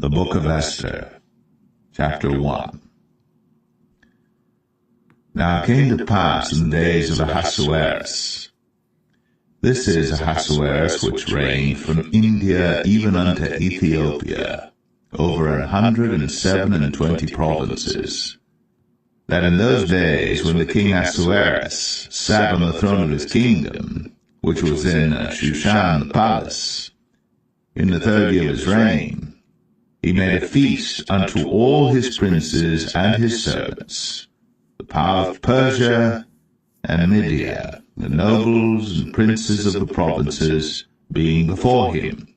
The Book of Esther, Chapter 1. Now it came to pass in the days of Ahasuerus. This is Ahasuerus, which reigned from India even unto Ethiopia, over 127 provinces. That in those days, when the king Ahasuerus sat on the throne of his kingdom, which was in Shushan the palace, in the 3rd year of his reign, he made a feast unto all his princes and his servants, the power of Persia and Media, the nobles and princes of the provinces being before him.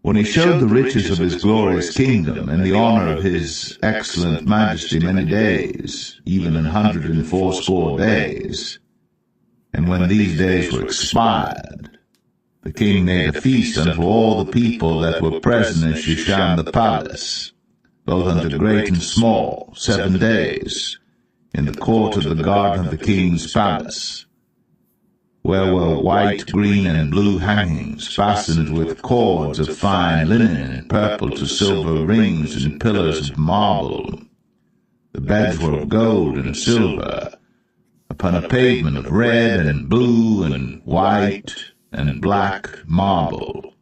When he showed the riches of his glorious kingdom and the honor of his excellent majesty many days, even 180 days, and when these days were expired, the king made a feast unto all the people that were present in Shushan the palace, both unto great and small, 7 days, in the court of the garden of the king's palace, where were white, green, and blue hangings, fastened with cords of fine linen, purple to silver rings, and pillars of marble. The beds were of gold and silver, upon a pavement of red and blue and white and black marble.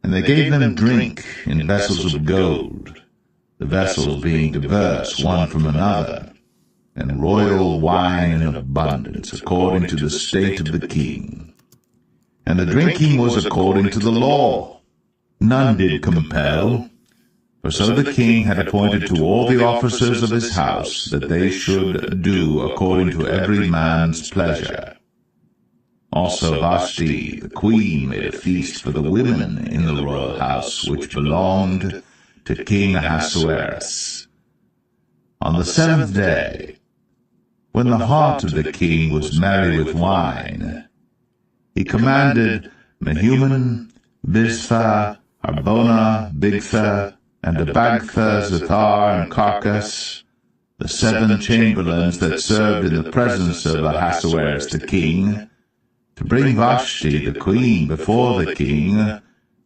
And they gave them drink in vessels of gold, the vessels being diverse one from another, and royal wine in abundance, according to the state of the king. And the drinking was according to the law. None did compel, for so the king had appointed to all the officers of his house that they should do according to every man's pleasure. Also Vashti, the queen, made a feast for the women in the royal house, which belonged to King Ahasuerus. On the 7th day, when the heart of the king was merry with wine, he commanded Mehuman, Biztha, Harbona, Bigtha, and Abagtha, Zethar, and Carcas, the 7 chamberlains that served in the presence of Ahasuerus the king, to bring Vashti the queen before the king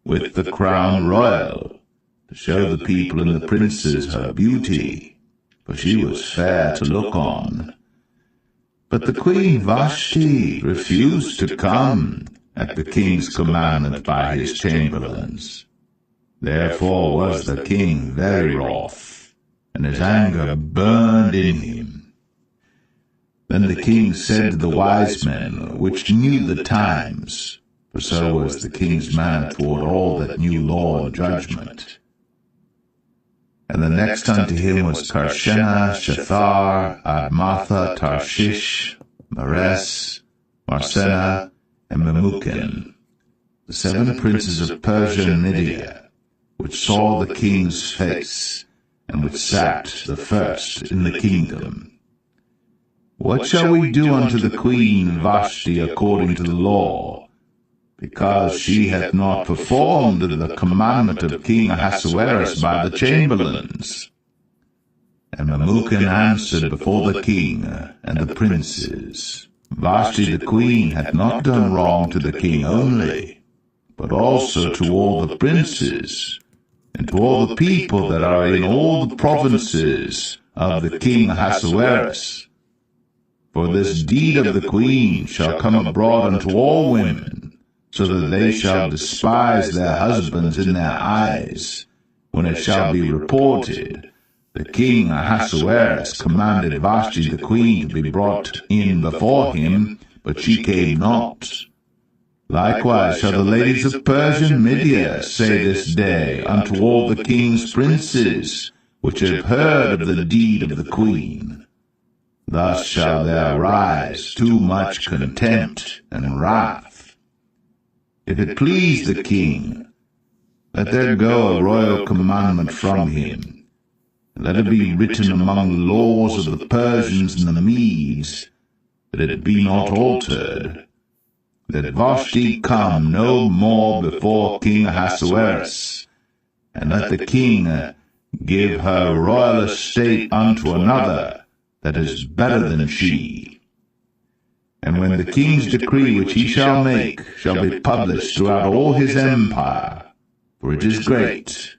with the crown royal, to show the people and the princes her beauty, for she was fair to look on. But the queen Vashti refused to come at the king's commandment by his chamberlains. Therefore was the king very wroth, and his anger burned in him. Then the king said to the wise men, which knew the times, for so was the king's manner toward all that knew law and judgment. And the next unto him was Karshena, Shethar, Admatha, Tarshish, Meres, Marsena, and Memucan, the 7 princes of Persia and Media, which saw the king's face, and which sat the first in the kingdom. What shall we do unto the queen Vashti according to the law, because she hath not performed the commandment of King Ahasuerus by the chamberlains? And Memucan answered before the king and the princes, Vashti the queen hath not done wrong to the king only, but also to all the princes, and to all the people that are in all the provinces of the king Ahasuerus. For this deed of the queen shall come abroad unto all women, so that they shall despise their husbands in their eyes, when it shall be reported, the king Ahasuerus commanded Vashti the queen to be brought in before him, but she came not. Likewise shall the ladies of Persia and Media say this day unto all the king's princes, which have heard of the deed of the queen. Thus shall there arise too much contempt and wrath. If it please the king, let there go a royal commandment from him, and let it be written among the laws of the Persians and the Medes, that it be not altered, that Vashti come no more before King Ahasuerus, and let the king give her royal estate unto another, that is better than she. And when the king's decree which he shall make shall be published throughout all his empire, for it is great.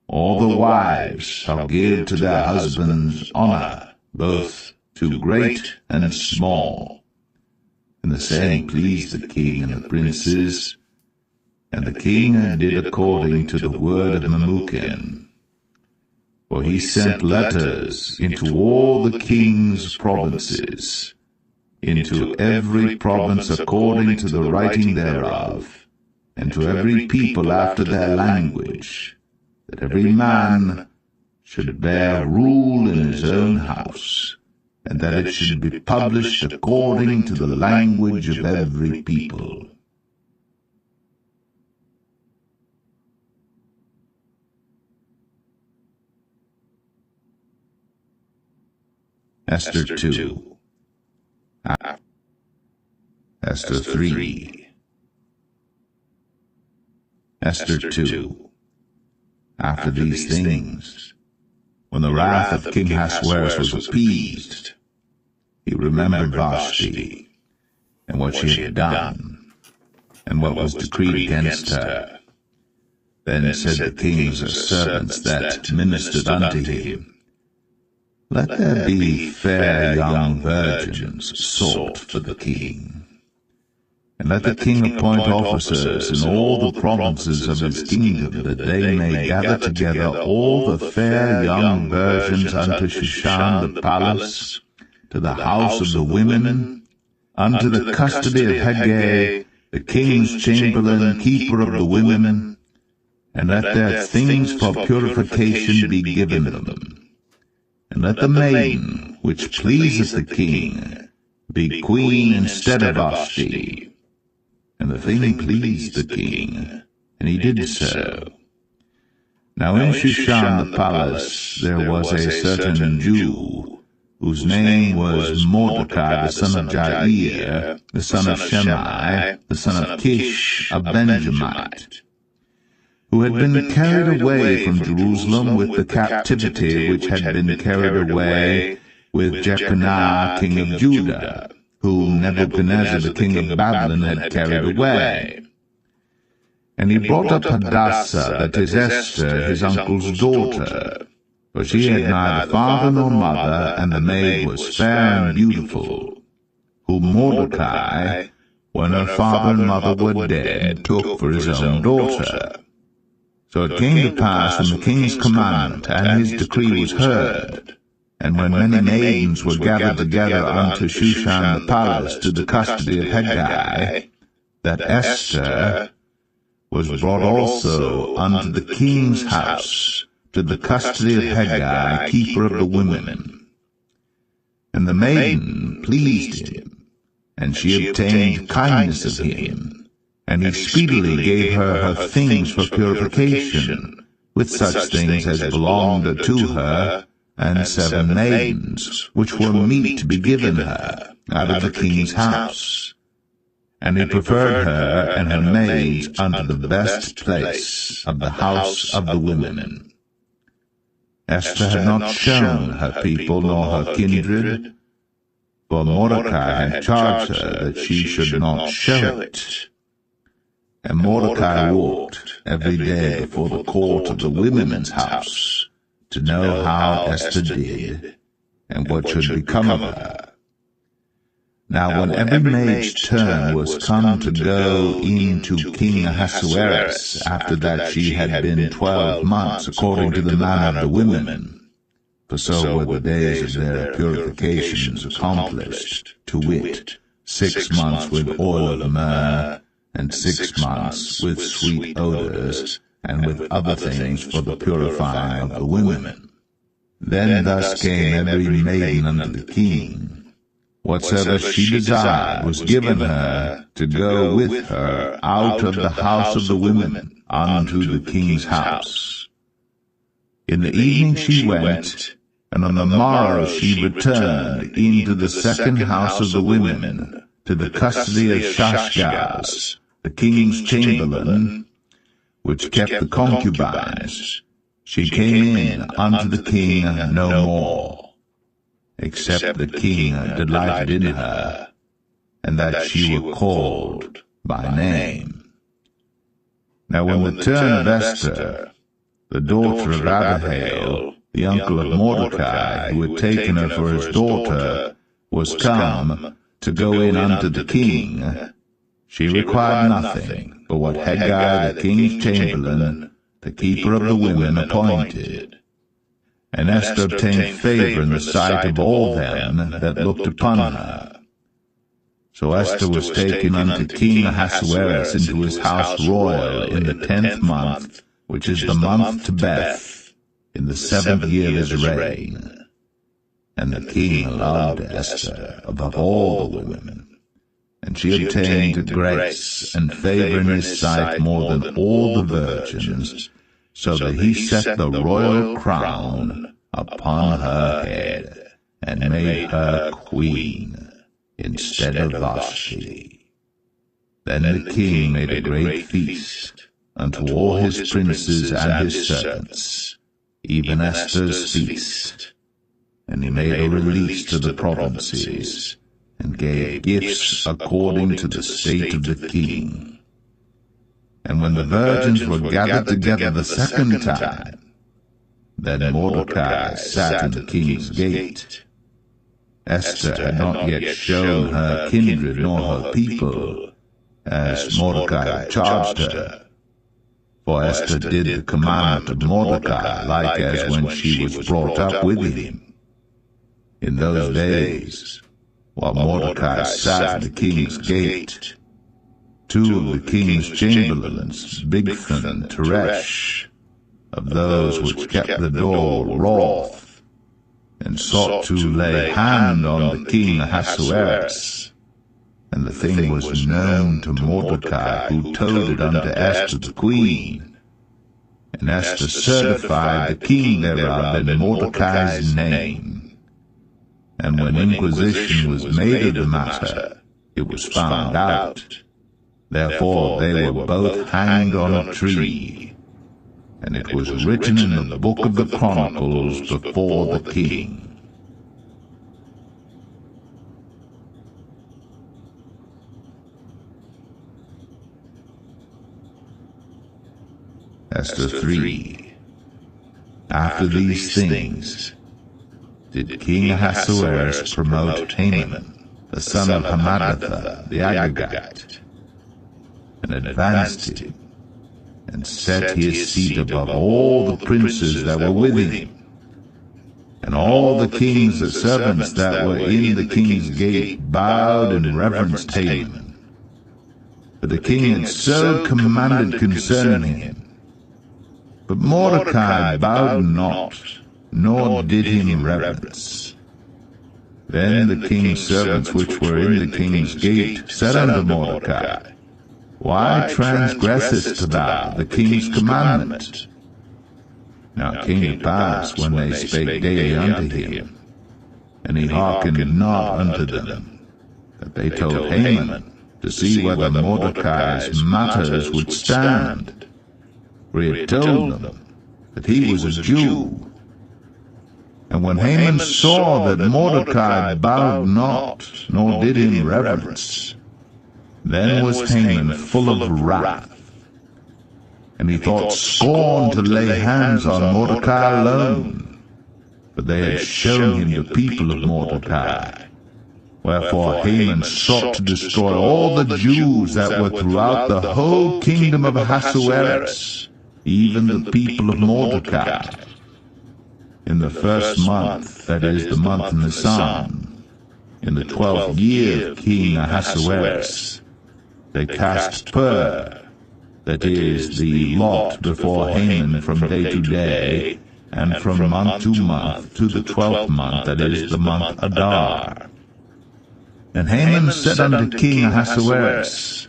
All the wives shall give to their husbands honor, both to great and small. And the saying pleased the king and the princes, and the king did according to the word of Memucan. For he sent letters into all the king's provinces, into every province according to the writing thereof, and to every people after their language, that every man should bear rule in his own house, and that it should be published according to the language of every people. Esther 2. Esther 3. Esther 2. After these things, when the wrath of King Ahasuerus was appeased, he remembered Vashti, and what she had done, and what was decreed against her. Then said the king's servants that ministered unto him, Let there be fair young virgins sought for the king. And let the king appoint officers in all the provinces of his kingdom, that they may gather together all the fair young virgins unto Shushan the palace, to the house of the women, unto the custody of Haggai, the king's chamberlain, keeper of the women, and let their things for purification be given them. And let the maiden, which pleaseth the king, be queen instead of Vashti. And the thing pleased the king, and he did so. Now in Shushan the palace there was a certain Jew, whose name was Mordecai the son of Jair, the son of Shimei, the son of Kish, a Benjamite, who had been carried away from Jerusalem with the captivity which had been carried away with Jeconiah king of Judah, whom Nebuchadnezzar the king of Babylon had carried away. And he brought up Hadassah, that is Esther, his uncle's daughter, for she had neither father nor mother, and the maid was fair and beautiful, whom Mordecai, when her father and mother were dead, took for his own daughter. So it came to pass, when the king's commandment and his decree was heard, and when many maidens were gathered together unto Shushan the palace to the custody of Haggai, that Esther was brought also unto the king's house to the custody of Haggai, keeper of the women. And the maiden pleased him, and she obtained kindness of him, and he speedily gave her her things for purification, with such things as belonged to her, and 7 maidens, which were meet to be given her, out of the king's house. And he preferred her and her maids unto the best place of the house of the women. Esther had not shown her people nor her kindred, for Mordecai had charged her that she should not show it. And Mordecai walked every day before the court of the women's house, to know how Esther did, and what should become of her. Now when every maid's turn was come to go in to King Ahasuerus, after that she had been 12 months, according to the manner of the women, for so were the days of their purifications accomplished, to wit, 6 months with oil of myrrh, and 6 months with sweet odors, and with other things for the purifying of the women. Then thus came every maiden unto the king. Whatsoever she desired was given her to go with her out of the house of the women unto the king's house. In the evening she went, and on the morrow she returned into the second house of the women, to the custody of Shashgaz, the king's chamberlain, which kept the concubines. She came in unto the king no more, except the king delighted in her, and that she were called by name. Now when the turn of Esther, the daughter of Abihail, the uncle of Mordecai, who had taken her for his daughter, was come to go in unto the king, she required nothing but what Hegai the king's chamberlain, the keeper of the women, appointed. And Esther obtained favor in the sight of all them that looked upon her. So Esther was taken unto King Ahasuerus into his house royal in the 10th month, which is the month Tebeth, in the 7th year of his reign. And the king loved Esther above all the women, and she obtained grace and favor in his sight more than all the virgins, so that he set the royal crown upon her head, and made her queen instead of Vashti. Then the king made a great feast unto all his princes and his servants, even Esther's feast. And he made a release to the provinces, and gave gifts according to the state of the king. And when the virgins were gathered together the second time, then Mordecai sat in the king's gate. Esther had not yet shown her kindred nor her people, as Mordecai had charged her. For Esther did the commandment of Mordecai, like as when she was brought up with him. In those days, while Mordecai sat at the king's gate, two of the king's chamberlains, Bigthan and Teresh, of those which kept the door, were wroth, and sought to lay hand on the king Ahasuerus. And the thing was known to Mordecai, who told it unto Esther the queen. And Esther certified the king thereof in Mordecai's name. And when inquisition was made of the matter, it was found out. Therefore they were both hanged on a tree. And it was written in the book of the Chronicles before the king. Esther 3. After these things did King Ahasuerus promote Haman, the son of Hammedatha, the Agagite, and advanced him, and set his seat above all the princes that were with him. And all the king's servants that were in the king's gate bowed and reverenced Haman. For the king had so commanded concerning him. But Mordecai bowed not, nor did him reverence. Then the king's servants which were in the king's gate said unto Mordecai, Why transgressest thou the king's commandment? Now it came to pass, when they spake daily unto him, and he hearkened not unto them, that they told Haman to see whether Mordecai's matters would stand. For he had told them that he was a Jew. And when Haman saw that Mordecai bowed not, nor did him reverence, then was Haman full of wrath. And he thought scorn to lay hands on Mordecai alone, for they had shown him the people of Mordecai. Wherefore Haman sought to destroy all the Jews that were throughout the whole kingdom of Ahasuerus, even the people of Mordecai. In the first month, that is, the month Nisan, in the 12th year of King Ahasuerus, they cast pur, that is, the lot before Haman from day to day, and from month to month, to the 12th month, that is, the month Adar. And Haman said unto King Ahasuerus,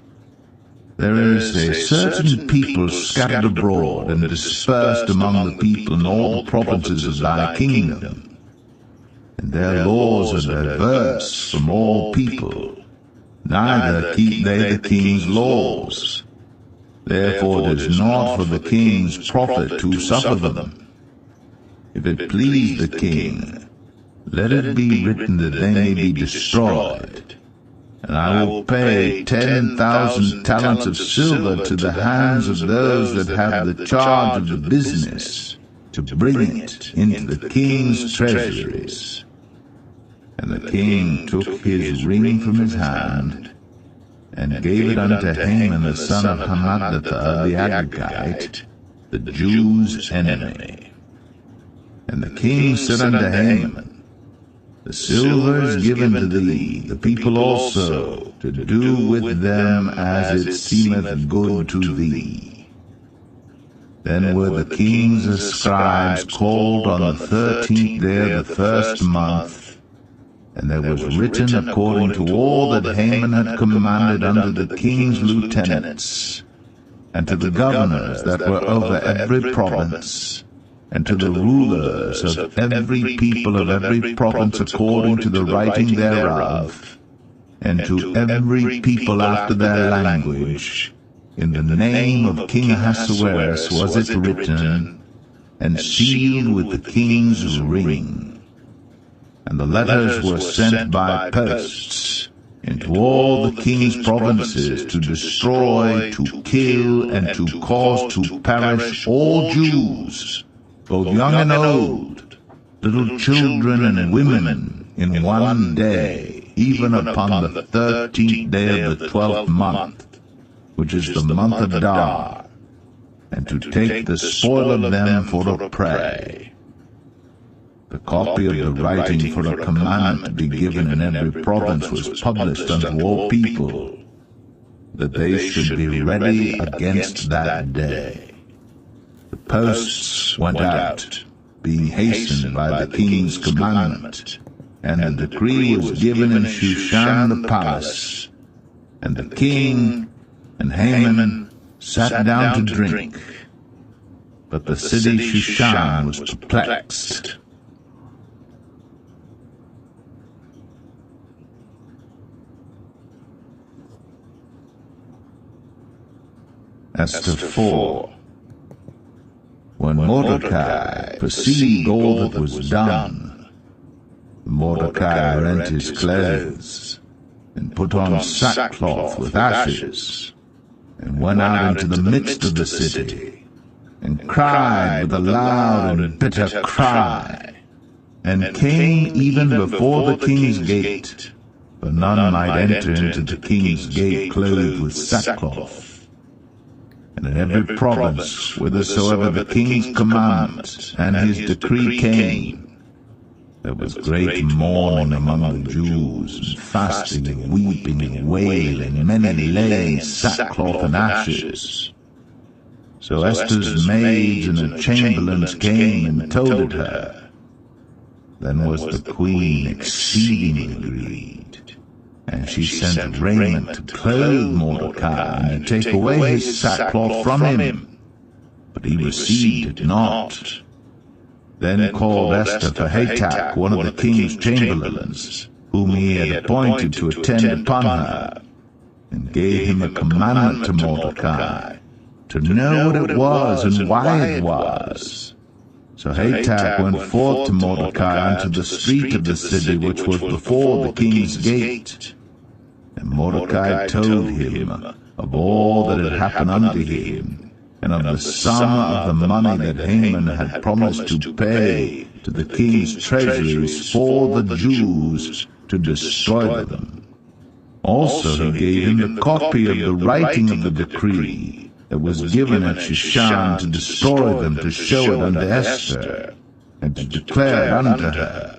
There is a certain people scattered abroad and dispersed among the people in all the provinces of thy kingdom, and their laws are diverse from all people, neither keep they the king's laws. Therefore it is not for the king's profit to suffer them. If it please the king, let it be written that they may be destroyed, and I will pay 10,000 talents of silver to the hands of those that have the charge of the business, to bring it into the king's treasuries. And the king took his ring from his hand, and gave it unto Haman the son of Hammedatha the Agagite, the Jews' enemy. And the king said unto Haman, The silver is given to thee, the people also, to do with them as it seemeth good to thee. Then were the king's scribes called on the 13th day of the first month, and there was written according to all that Haman had commanded unto the king's lieutenants, and to the governors that were over every province, and to the rulers of every people of every province according to the writing thereof, and to every people after their language, in the name of King Ahasuerus was it written, and sealed with the king's ring. And the letters were sent by posts into all the king's provinces to destroy, to kill, and to cause to perish all Jews, both young and old, little children and women, in one day, even upon the 13th day of the 12th month, which is the month of Adar, and to take the spoil of them for a prey. The copy of the writing for a commandment to be given in every province was published unto all people, that they should be ready against that day. The posts went out, being hastened by the king's commandment, and the decree was given in Shushan the palace. And the king and Haman sat down to drink, but the city Shushan was perplexed. Esther 4. When Mordecai perceived all that was done, Mordecai rent his clothes, and put on sackcloth with ashes, and went out into the midst of the city, and cried with a loud and bitter cry, and came even before the king's gate, for none might enter into the king's gate clothed with sackcloth. And in every province, whithersoever the king's commandment and his decree came, there was great mourning among the Jews, and fasting and weeping and wailing, and many laying sackcloth and ashes. So Esther's maids and her chamberlains came and told it her. Then was the queen exceedingly grieved, and she sent raiment to clothe Mordecai, and to take away his sackcloth from him. But he received it not. Then called Esther for Hatach, one of the king's chamberlains, whom he had appointed to attend upon her, and gave him a commandment to Mordecai, to know what it was and why it was. So Hatach went forth to Mordecai unto the street of the city which was before the king's gate. And Mordecai told him of all that had happened unto him, and of the sum of the money that Haman had promised to pay to the king's treasuries for the Jews to destroy them. Also he gave him the copy of the writing of the decree that was given at Shushan to destroy them, to show it unto Esther, and to declare it unto her,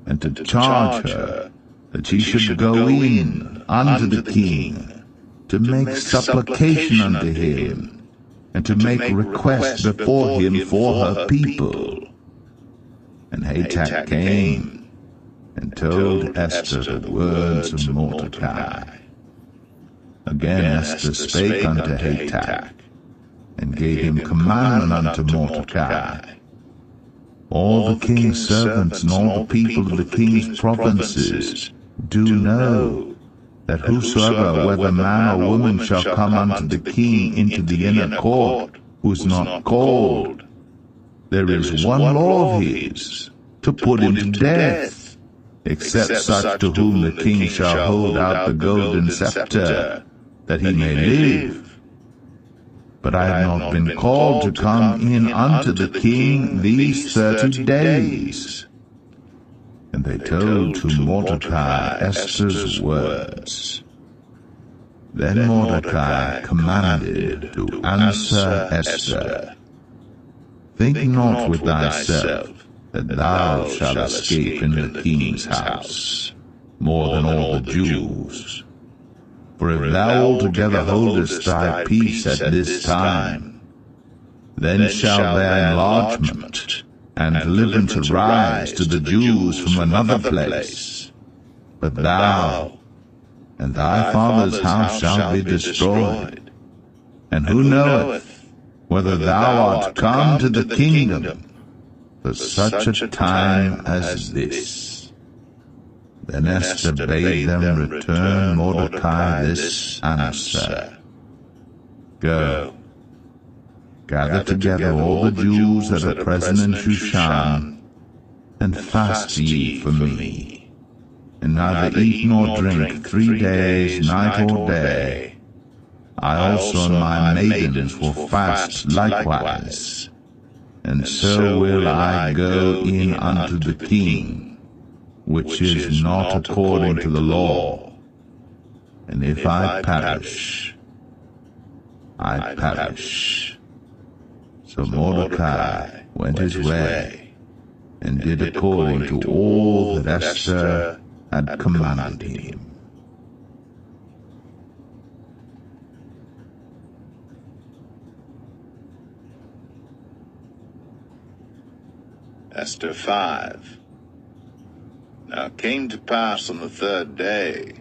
and to charge her that she should go in unto the king, to make supplication unto him, and to make request before him for her people. And Hatach came, and told Esther the words of Mordecai. Again Esther spake unto Hatach, and gave him commandment unto Mordecai. All the king's servants and all the people of the king's provinces do know that whosoever, whether man or woman, shall come unto the king into the inner court, who is not called, there is one law of his, to put him to death, except such to whom the king shall hold out the golden scepter, that he may live. But I have not been called to come in unto the king these 30 days. And they told to Mordecai Esther's words. Then Mordecai commanded to answer Esther, Think not with thyself that thou shalt escape in the king's house, more than all the Jews. For if thou altogether holdest thy peace at this time, then shall their enlargement and deliverance arise to the Jews from another place. But thou and thy father's house shall be destroyed. And who knoweth whether thou art come to the kingdom for such a time as this? Then Esther bade them return Mordecai this answer. Go, gather together all the Jews that are present in Shushan, and fast ye for me, and neither eat nor drink 3 days, night or day. I also and my maidens will fast likewise, and so will I go in unto the king, which is not according to the law. And if I perish, I perish. So Mordecai went his way, and did according to all that Esther had commanded him. Esther 5. Now it came to pass on the 3rd day,